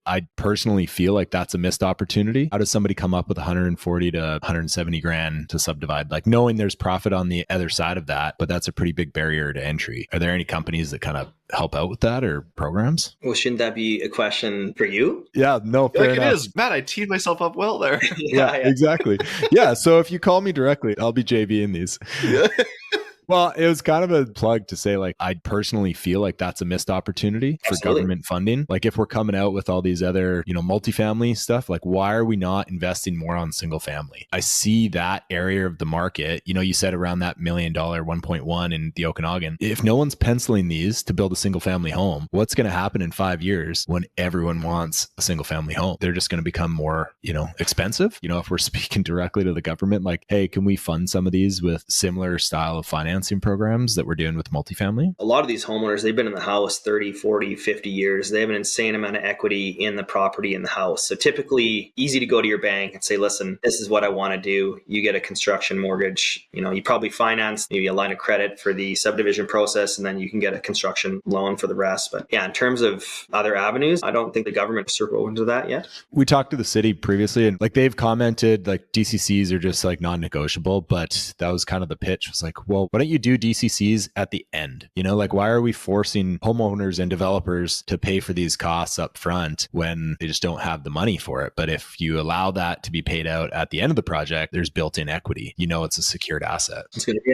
I personally feel like that's a missed opportunity. How does somebody come up with 140 to 170 grand to subdivide? Like knowing there's profit on the other side of that, but that's a pretty big barrier to entry. Are there any companies that kind of help out with that or programs? Well, shouldn't that be a question for you? Yeah, no, I feel fair like enough. it is. Matt, I teed myself up well there. Yeah, exactly. Yeah, so if you call me directly, I'll be JB in these. Yeah. Well, it was kind of a plug to say, like, I personally feel like that's a missed opportunity for Absolutely. government funding. Like, if we're coming out with all these other, multifamily stuff, like, why are we not investing more on single family? I see that area of the market. You said around that $1 million, 1.1 in the Okanagan. If no one's penciling these to build a single family home, what's going to happen in 5 years when everyone wants a single family home? They're just going to become more, expensive. If we're speaking directly to the government, like, hey, can we fund some of these with similar style of financing programs that we're doing with multifamily? A lot of these homeowners, they've been in the house 30, 40, 50 years. They have an insane amount of equity in the property in the house. So typically easy to go to your bank and say, listen, this is what I want to do. You get a construction mortgage. You probably finance maybe a line of credit for the subdivision process, and then you can get a construction loan for the rest. But yeah, in terms of other avenues, I don't think the government is super open to that yet. We talked to the city previously, and like they've commented, like DCCs are just like non-negotiable, but that was kind of the pitch. It was like, well, why don't you do DCCs at the end? Like why are we forcing homeowners and developers to pay for these costs up front when they just don't have the money for it? But if you allow that to be paid out at the end of the project, there's built-in equity. It's a secured asset. It's going to be